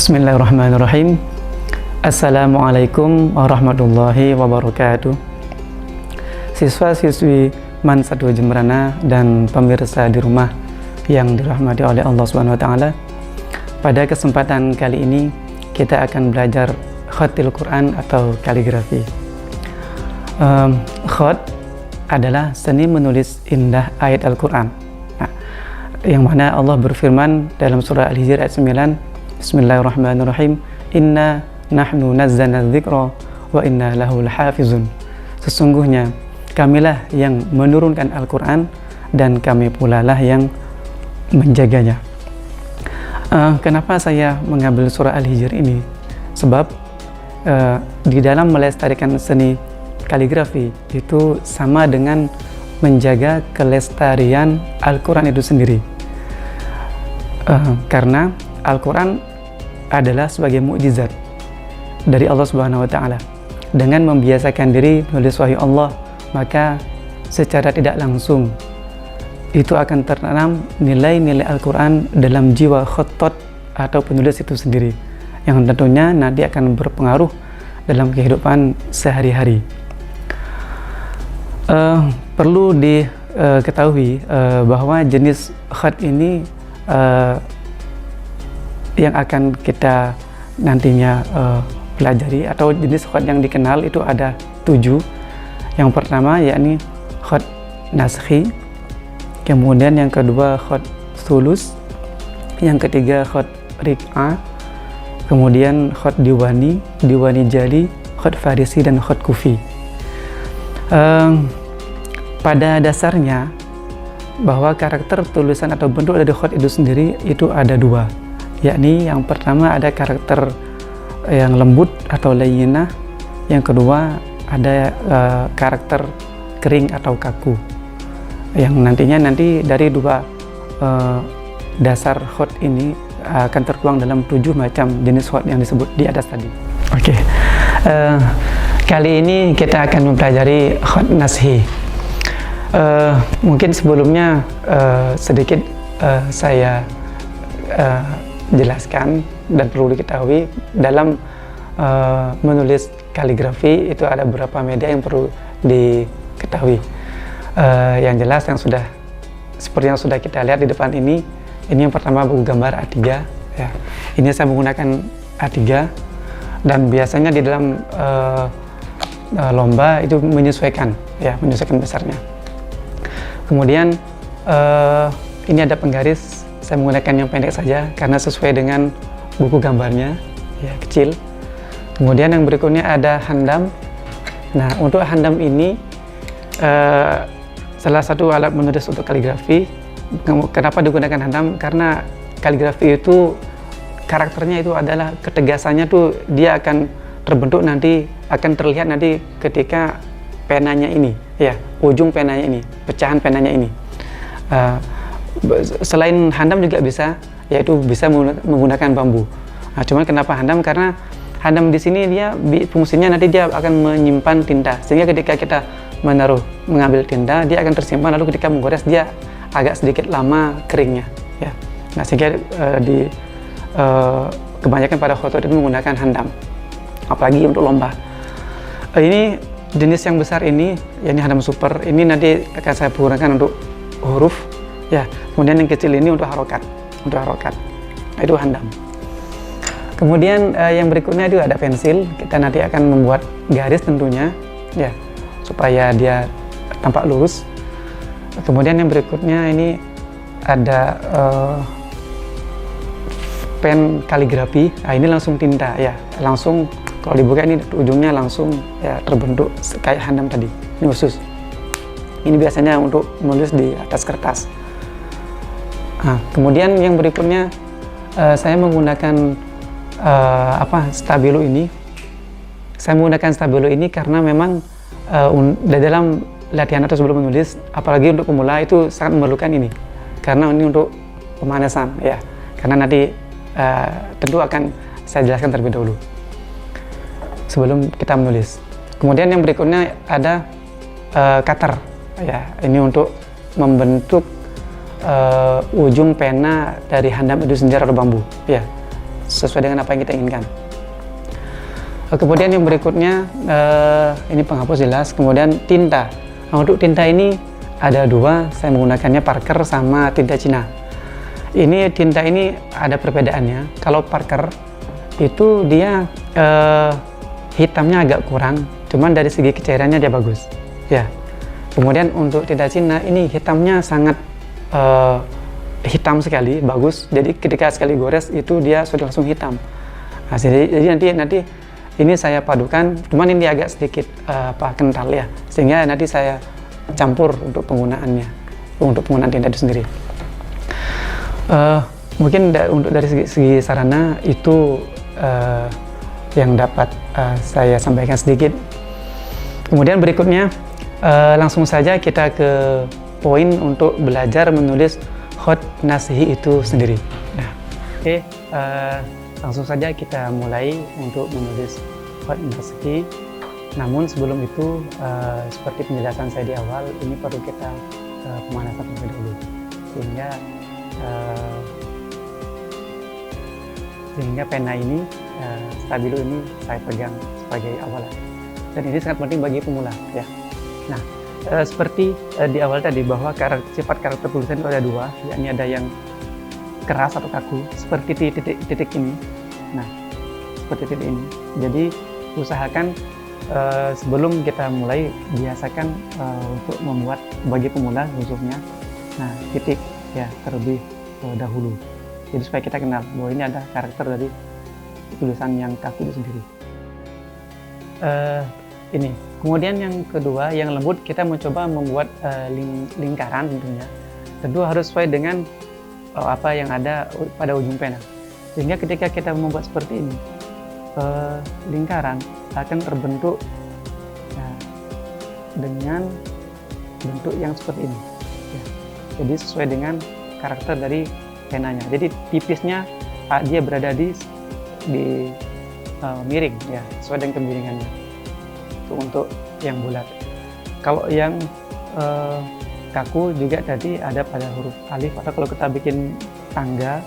Bismillahirrahmanirrahim. Assalamualaikum warahmatullahi wabarakatuh. Siswa-siswi MAN 1 Jemberana dan pemirsa di rumah yang dirahmati oleh Allah Subhanahu wa taala. Pada kesempatan kali ini kita akan belajar khatil Quran atau kaligrafi. Khat adalah seni menulis indah ayat Al-Quran. Nah, yang mana Allah berfirman dalam surah Al-Hijr ayat 9, Bismillahirrahmanirrahim. Inna nahnu nazzalna dzikra wa inna lahu lahafizun. Sesungguhnya kamilah yang menurunkan Al-Quran dan kami pula lah yang menjaganya. Kenapa saya mengambil surah Al-Hijr ini? Sebab di dalam melestarikan seni kaligrafi itu sama dengan menjaga kelestarian Al-Quran itu sendiri. Karena Al-Quran adalah sebagai mukjizat dari Allah Subhanahu wa taala. Dengan membiasakan diri menulis wahyu Allah, maka secara tidak langsung itu akan tertanam nilai-nilai Al-Quran dalam jiwa khattat atau penulis itu sendiri, yang tentunya nanti akan berpengaruh dalam kehidupan sehari-hari. Perlu diketahui bahwa jenis khat ini yang akan kita nantinya pelajari, atau jenis khat yang dikenal itu ada 7. Yang pertama yakni khat naskhi, kemudian yang kedua khat sulus, yang ketiga khat rik'ah, kemudian khat diwani, diwani jali, khat farisi, dan khat kufi. Pada dasarnya bahwa karakter tulisan atau bentuk dari khat itu sendiri itu ada 2, yakni yang pertama ada karakter yang lembut atau layyinah, yang kedua ada karakter kering atau kaku, yang nantinya dari 2 dasar khat ini akan tertuang dalam 7 macam jenis khat yang disebut di atas tadi. Oke. Kali ini kita akan mempelajari khat naskhi. Mungkin sebelumnya sedikit saya jelaskan dan perlu diketahui dalam menulis kaligrafi itu ada beberapa media yang perlu diketahui. Yang jelas yang sudah seperti yang sudah kita lihat di depan ini yang pertama buku gambar A3 ya. Ini saya menggunakan A3 dan biasanya di dalam lomba itu menyesuaikan besarnya. Kemudian ini ada penggaris, saya menggunakan yang pendek saja karena sesuai dengan buku gambarnya ya, kecil. Kemudian yang berikutnya ada handam. Nah, untuk handam ini salah satu alat menulis untuk kaligrafi. Kenapa digunakan handam? Karena kaligrafi itu karakternya itu adalah ketegasannya tuh dia akan terbentuk nanti, akan terlihat nanti ketika penanya ini ya, ujung penanya ini, pecahan penanya ini. Selain handam juga bisa, yaitu bisa menggunakan bambu. Nah, cuman kenapa handam? Karena handam di sini dia fungsinya nanti dia akan menyimpan tinta, sehingga ketika kita mengambil tinta dia akan tersimpan, lalu ketika menggores dia agak sedikit lama keringnya ya. Nah, sehingga kebanyakan pada khat itu menggunakan handam, apalagi untuk lomba. Ini jenis yang besar ini, yakni handam super, ini nanti akan saya gunakan untuk huruf ya. Kemudian yang kecil ini untuk harokat, nah, itu handam. Kemudian yang berikutnya itu ada pensil. Kita nanti akan membuat garis tentunya ya, supaya dia tampak lurus. Kemudian yang berikutnya ini ada pen kaligrafi. Nah, ini langsung tinta ya, langsung kalau dibuka ini ujungnya langsung ya terbentuk kayak handam tadi. Ini khusus. Ini biasanya untuk menulis di atas kertas. Nah, kemudian yang berikutnya saya menggunakan stabilo ini. Saya menggunakan stabilo ini karena memang dalam latihan atau sebelum menulis, apalagi untuk pemula itu sangat memerlukan ini. Karena ini untuk pemanasan ya. Karena nanti tentu akan saya jelaskan terlebih dahulu sebelum kita menulis. Kemudian yang berikutnya ada cutter ya. Ini untuk membentuk ujung pena dari handam itu sendiri atau bambu ya. sesuai dengan apa yang kita inginkan. Kemudian yang berikutnya ini penghapus jelas. Kemudian tinta. Nah, untuk tinta ini ada dua, saya menggunakannya Parker sama tinta Cina. Ini tinta ini ada perbedaannya. Kalau Parker itu dia hitamnya agak kurang, cuman dari segi kecairannya dia bagus. Ya. Kemudian untuk tinta Cina ini hitamnya sangat hitam sekali, bagus. Jadi ketika sekali gores itu dia sudah langsung hitam. Nah, jadi nanti ini saya padukan, cuman ini agak sedikit kental ya, sehingga nanti saya campur untuk penggunaannya, untuk penggunaan tinta itu sendiri. Mungkin untuk dari segi sarana itu yang dapat saya sampaikan sedikit. Kemudian berikutnya langsung saja kita ke poin untuk belajar menulis khat nasihi itu sendiri. Nah, oke. Langsung saja kita mulai untuk menulis khat nasihi. Namun sebelum itu, seperti penjelasan saya di awal, ini perlu kita pemanasan terlebih dahulu, sehingga pena ini, stabilo ini saya pegang sebagai awalan. Dan ini sangat penting bagi pemula, ya. Nah, seperti di awal tadi bahwa sifat karakter tulisan itu ada dua, yakni ada yang keras atau kaku, seperti titik ini. Nah, seperti titik ini. Jadi usahakan sebelum kita mulai, biasakan untuk membuat bagi pemula khususnya, nah titik ya terlebih dahulu. Jadi supaya kita kenal bahwa ini ada karakter dari tulisan yang kaku itu sendiri. Ini. Kemudian yang kedua, yang lembut, kita mencoba membuat lingkaran tentunya. Tentu harus sesuai dengan apa yang ada pada ujung pena. Sehingga ketika kita membuat seperti ini, lingkaran akan terbentuk ya, dengan bentuk yang seperti ini. Ya. Jadi sesuai dengan karakter dari penanya. Jadi tipisnya dia berada di miring, ya, sesuai dengan kemiringannya. Itu untuk yang bulat. Kalau yang kaku juga tadi ada pada huruf alif, atau kalau kita bikin tangga,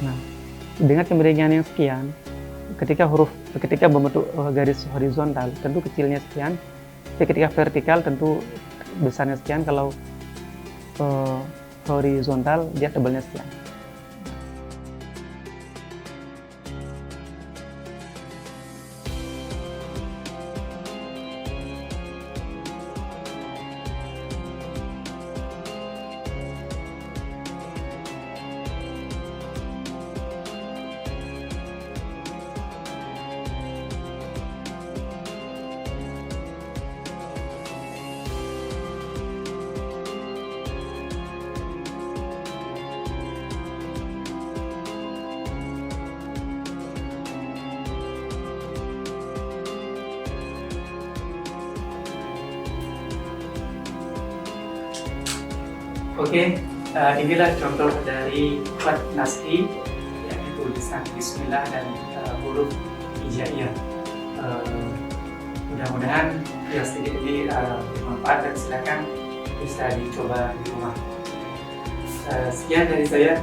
nah dengan kemiringan yang sekian, ketika membentuk garis horizontal tentu kecilnya sekian, ketika vertikal tentu besarnya sekian, kalau horizontal dia tebalnya sekian. Oke, inilah contoh dari khat nasihi, yakni tulisan Bismillah dan huruf hijaiyah. Mudah-mudahan yang sedikit ini bermanfaat dan silakan bisa dicoba di rumah. Sekian dari saya,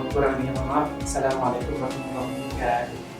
kurang lebihnya mohon maaf. Assalamualaikum warahmatullahi wabarakatuh.